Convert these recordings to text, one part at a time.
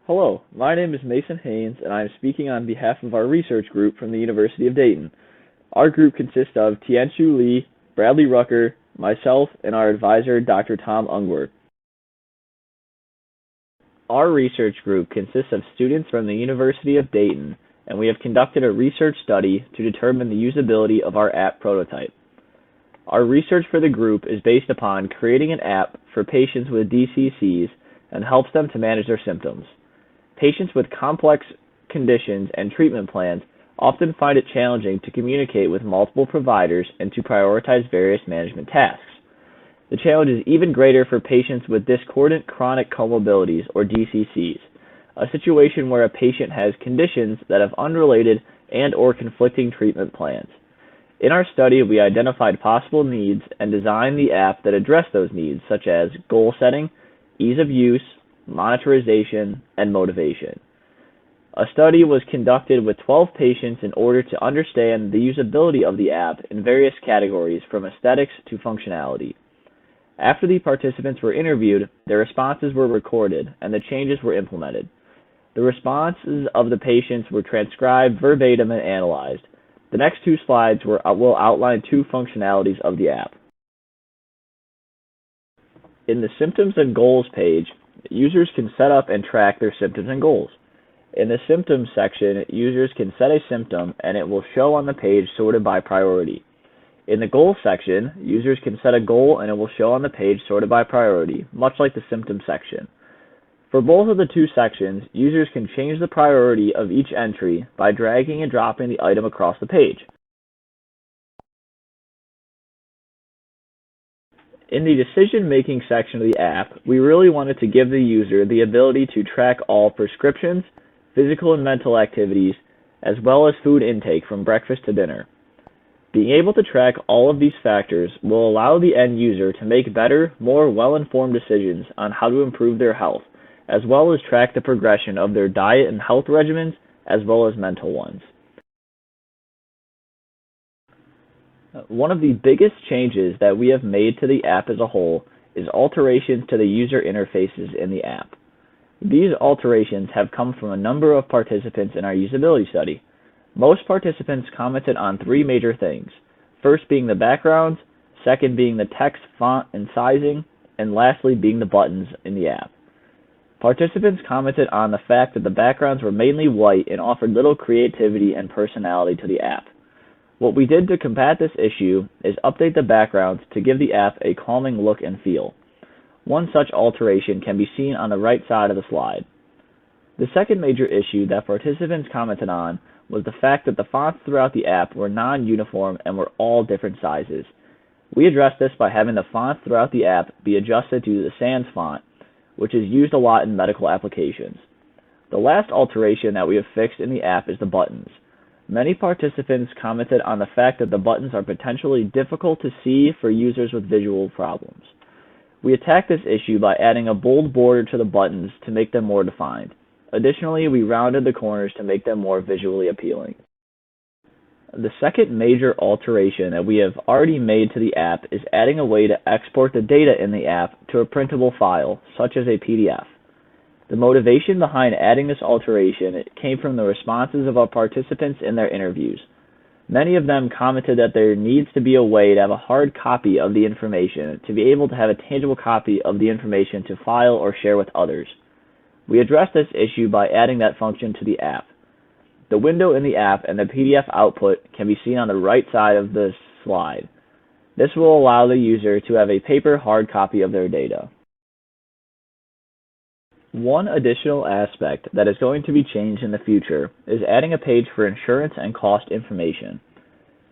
Hello, my name is Mason Haynes, and I am speaking on behalf of our research group from the University of Dayton. Our group consists of Tianshuo Lee, Bradley Rucker, myself, and our advisor, Dr. Tom Ungwer. Our research group consists of students from the University of Dayton, and we have conducted a research study to determine the usability of our app prototype. Our research for the group is based upon creating an app for patients with DCCs and helps them to manage their symptoms. Patients with complex conditions and treatment plans often find it challenging to communicate with multiple providers and to prioritize various management tasks. The challenge is even greater for patients with discordant chronic comorbidities, or DCCs, a situation where a patient has conditions that have unrelated and/or conflicting treatment plans. In our study, we identified possible needs and designed the app that address those needs, such as goal setting, ease of use, monitorization, and motivation. A study was conducted with 12 patients in order to understand the usability of the app in various categories from aesthetics to functionality. After the participants were interviewed, their responses were recorded and the changes were implemented. The responses of the patients were transcribed verbatim and analyzed. The next two slides will outline two functionalities of the app. In the Symptoms and Goals page, users can set up and track their symptoms and goals. In the Symptoms section, users can set a symptom and it will show on the page sorted by priority. In the Goals section, users can set a goal and it will show on the page sorted by priority, much like the Symptoms section. For both of the two sections, users can change the priority of each entry by dragging and dropping the item across the page. In the decision-making section of the app, we really wanted to give the user the ability to track all prescriptions, physical and mental activities, as well as food intake from breakfast to dinner. Being able to track all of these factors will allow the end user to make better, more well-informed decisions on how to improve their health, as well as track the progression of their diet and health regimens, as well as mental ones. One of the biggest changes that we have made to the app as a whole is alterations to the user interfaces in the app. These alterations have come from a number of participants in our usability study. Most participants commented on three major things, first being the backgrounds, second being the text, font, and sizing, and lastly being the buttons in the app. Participants commented on the fact that the backgrounds were mainly white and offered little creativity and personality to the app. What we did to combat this issue is update the backgrounds to give the app a calming look and feel. One such alteration can be seen on the right side of the slide. The second major issue that participants commented on was the fact that the fonts throughout the app were non-uniform and were all different sizes. We addressed this by having the fonts throughout the app be adjusted to the sans font, which is used a lot in medical applications. The last alteration that we have fixed in the app is the buttons. Many participants commented on the fact that the buttons are potentially difficult to see for users with visual problems. We attacked this issue by adding a bold border to the buttons to make them more defined. Additionally, we rounded the corners to make them more visually appealing. The second major alteration that we have already made to the app is adding a way to export the data in the app to a printable file, such as a PDF. The motivation behind adding this alteration came from the responses of our participants in their interviews. Many of them commented that there needs to be a way to have a hard copy of the information to be able to have a tangible copy of the information to file or share with others. We addressed this issue by adding that function to the app. The window in the app and the PDF output can be seen on the right side of the slide. This will allow the user to have a paper hard copy of their data. One additional aspect that is going to be changed in the future is adding a page for insurance and cost information.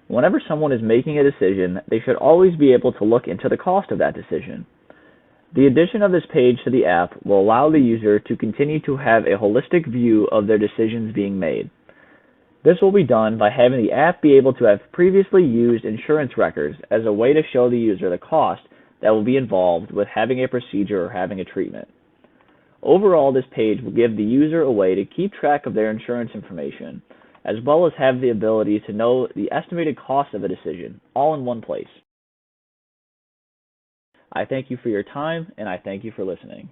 Whenever someone is making a decision, they should always be able to look into the cost of that decision. The addition of this page to the app will allow the user to continue to have a holistic view of their decisions being made. This will be done by having the app be able to have previously used insurance records as a way to show the user the cost that will be involved with having a procedure or having a treatment. Overall, this page will give the user a way to keep track of their insurance information, as well as have the ability to know the estimated cost of a decision, all in one place. I thank you for your time, and I thank you for listening.